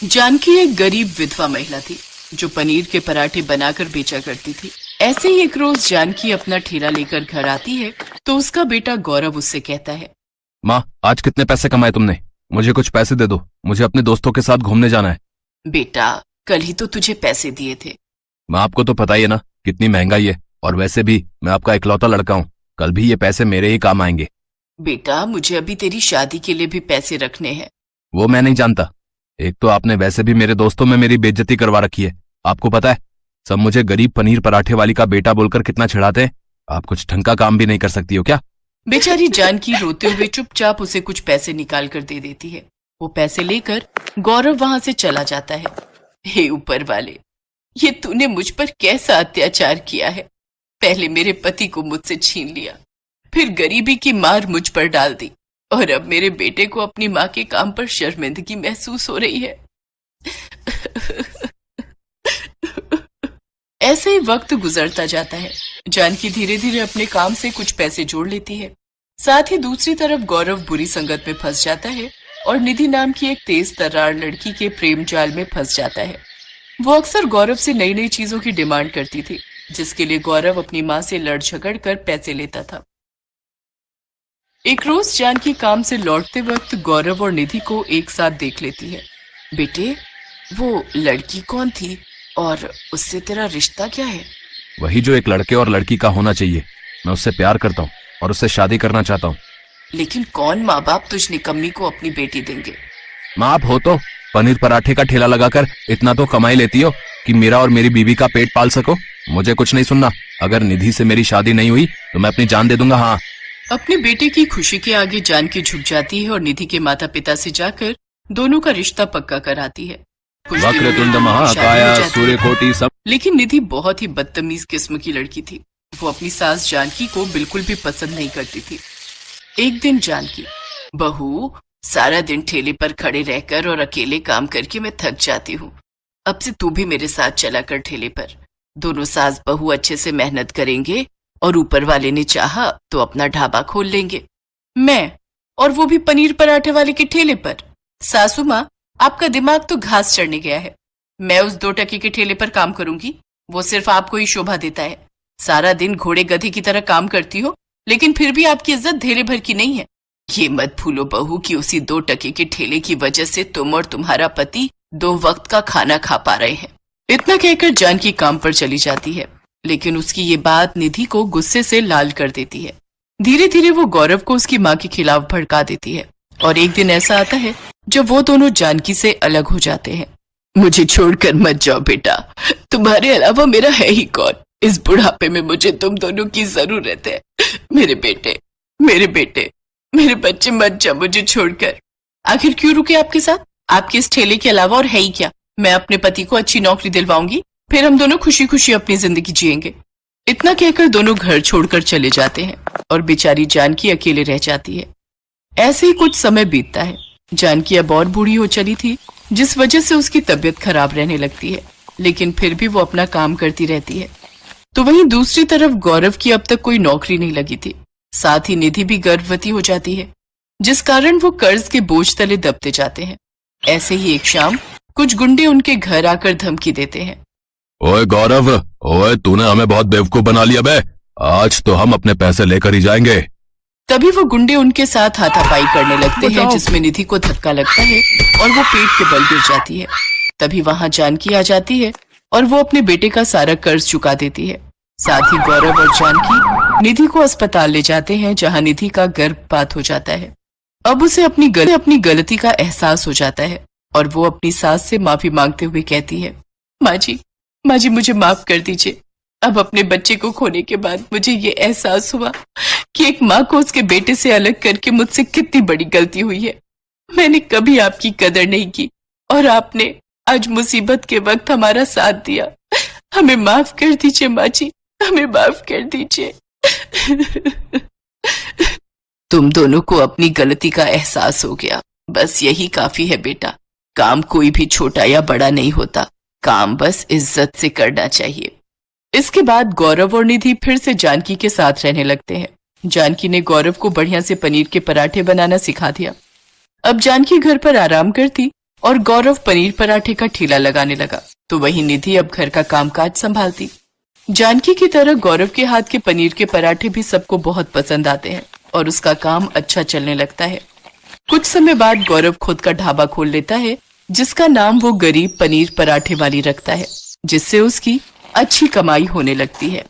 जानकी एक गरीब विधवा महिला थी जो पनीर के पराठे बनाकर बेचा करती थी। ऐसे ही एक रोज जानकी अपना ठेला लेकर घर आती है तो उसका बेटा गौरव उससे कहता है, माँ, आज कितने पैसे कमाए तुमने? मुझे कुछ पैसे दे दो, मुझे अपने दोस्तों के साथ घूमने जाना है। बेटा, कल ही तो तुझे पैसे दिए थे। माँ, आपको तो पता ही है ना कितनी महंगाई है, और वैसे भी मैं आपका इकलौता लड़का हूँ, कल भी ये पैसे मेरे ही काम आएंगे। बेटा, मुझे अभी तेरी शादी के लिए भी पैसे रखने हैं। वो मैं नहीं जानता। एक तो आपने वैसे भी मेरे दोस्तों में मेरी बेइज्जती करवा रखी है। आपको पता है, सब मुझे गरीब पनीर पराठे वाली का बेटा बोलकर कितना चिढ़ाते हैं। आप कुछ ढंग का काम भी नहीं कर सकती हो क्या? बेचारी जानकी रोते हुए चुपचाप उसे कुछ पैसे निकाल कर दे देती है। वो पैसे लेकर गौरव वहां से चला जाता है। हे ऊपर वाले, ये तूने मुझ पर कैसा अत्याचार किया है। पहले मेरे पति को मुझसे छीन लिया, फिर गरीबी की मार मुझ पर डाल दी, और अब मेरे बेटे को अपनी माँ के काम पर शर्मिंदगी महसूस हो रही है। ऐसे ही वक्त गुजरता जाता है। जानकी धीरे धीरे अपने काम से कुछ पैसे जोड़ लेती है। साथ ही दूसरी तरफ गौरव बुरी संगत में फंस जाता है और निधि नाम की एक तेज तर्रार लड़की के प्रेम जाल में फंस जाता है। वो अक्सर गौरव से नई नई चीजों की डिमांड करती थी, जिसके लिए गौरव अपनी माँ से लड़ झगड़ कर पैसे लेता था। एक रोज जानकी काम से लौटते वक्त गौरव और निधि को एक साथ देख लेती है। बेटे, वो लड़की कौन थी और उससे तेरा रिश्ता क्या है? वही जो एक लड़के और लड़की का होना चाहिए। मैं उससे प्यार करता हूँ और उससे शादी करना चाहता हूँ। लेकिन कौन माँ बाप तुझ निकम्मी को अपनी बेटी देंगे? माँ, आप हो तो पनीर पराठे का ठेला लगाकर इतना तो कमाई लेती हो कि मेरा और मेरी बीवी का पेट पाल सको। मुझे कुछ नहीं सुनना। अगर निधि से मेरी शादी नहीं हुई तो मैं अपनी जान दे दूंगा। हाँ। अपने बेटे की खुशी के आगे जानकी झुक जाती है और निधि के माता पिता से जाकर दोनों का रिश्ता पक्का कराती है। वक्रतुंड महाकाय सूर्यकोटि सब। लेकिन निधि बहुत ही बदतमीज किस्म की लड़की थी। वो अपनी सास जानकी को बिल्कुल भी पसंद नहीं करती थी। एक दिन जानकी, बहू, सारा दिन ठेले पर खड़े रहकर और अकेले काम करके मैं थक जाती हूँ। अब से तू भी मेरे साथ चला कर ठेले पर। दोनों सास बहू अच्छे से मेहनत करेंगे और ऊपर वाले ने चाहा तो अपना ढाबा खोल लेंगे। मैं, और वो भी पनीर पराठे वाले के ठेले पर। सासू माँ, आपका दिमाग तो घास चढ़ने गया है। मैं उस 2 टके के ठेले पर काम करूंगी, वो सिर्फ आपको ही शोभा देता है। सारा दिन घोड़े गधे की तरह काम करती हो, लेकिन फिर भी आपकी इज्जत धेले भर की नहीं है। ये मत भूलो बहू कि उसी 2 टके के ठेले की वजह से तुम और तुम्हारा पति 2 वक्त का खाना खा पा रहे हैं। इतना कहकर जानकी काम पर चली जाती है, लेकिन उसकी ये बात निधि को गुस्से से लाल कर देती है। धीरे धीरे वो गौरव को उसकी माँ के खिलाफ भड़का देती है, और एक दिन ऐसा आता है जब वो दोनों जानकी से अलग हो जाते हैं। मुझे छोड़कर मत जाओ बेटा, तुम्हारे अलावा मेरा है ही कौन। इस बुढ़ापे में मुझे तुम दोनों की जरूरत है। मेरे बेटे, मेरे बेटे, मेरे बच्चे, मत जाओ मुझे छोड़कर। आखिर क्यों रुके आपके साथ? आपके इस ठेले के अलावा और है ही क्या? मैं अपने पति को अच्छी नौकरी दिलवाऊंगी, फिर हम दोनों खुशी खुशी अपनी जिंदगी जिएंगे। इतना कहकर दोनों घर छोड़कर चले जाते हैं और बेचारी जानकी अकेले रह जाती है। ऐसे ही कुछ समय बीतता है। जानकी अब और बूढ़ी हो चली थी, जिस वजह से उसकी तबीयत खराब रहने लगती है, लेकिन फिर भी वो अपना काम करती रहती है। तो वहीं दूसरी तरफ गौरव की अब तक कोई नौकरी नहीं लगी थी। साथ ही निधि भी गर्भवती हो जाती है, जिस कारण वो कर्ज के बोझ तले दबते जाते हैं। ऐसे ही एक शाम कुछ गुंडे उनके घर आकर धमकी देते हैं। ओए गौरव, ओए तूने हमें बहुत बेवकूफ बना लिया बे। आज तो हम अपने पैसे लेकर ही जाएंगे। तभी वो गुंडे उनके साथ हाथापाई करने लगते हैं, जिसमें निधि को धक्का लगता है और वो पेट के बल गिर जाती है। तभी वहां जानकी आ जाती है और वो अपने बेटे का सारा कर्ज चुका देती है। साथ ही गौरव और जानकी निधि को अस्पताल ले जाते हैं, जहां निधि का गर्भपात हो जाता है। अब उसे अपनी गलती का एहसास हो जाता है और वो अपनी सास से माफी मांगते हुए कहती है, माँ जी मुझे माफ कर दीजिए। अब अपने बच्चे को खोने के बाद मुझे ये एहसास हुआ कि एक माँ को उसके बेटे से अलग करके मुझसे कितनी बड़ी गलती हुई है। मैंने कभी आपकी कदर नहीं की और आपने आज मुसीबत के वक्त हमारा साथ दिया। हमें माफ कर दीजिए माँ जी, हमें माफ कर दीजिए। तुम दोनों को अपनी गलती का एहसास हो गया, बस यही काफी है बेटा। काम कोई भी छोटा या बड़ा नहीं होता, काम बस इज्जत से करना चाहिए। इसके बाद गौरव और निधि फिर से जानकी के साथ रहने लगते हैं। जानकी ने गौरव को बढ़िया से पनीर के पराठे बनाना सिखा दिया। अब जानकी घर पर आराम करती और गौरव पनीर पराठे का ठेला लगाने लगा, तो वहीं निधि अब घर का कामकाज संभालती। जानकी की तरह गौरव के हाथ के पनीर के पराठे भी सबको बहुत पसंद आते हैं और उसका काम अच्छा चलने लगता है। कुछ समय बाद गौरव खुद का ढाबा खोल लेता है, जिसका नाम वो गरीब पनीर पराठे वाली रखता है, जिससे उसकी अच्छी कमाई होने लगती है।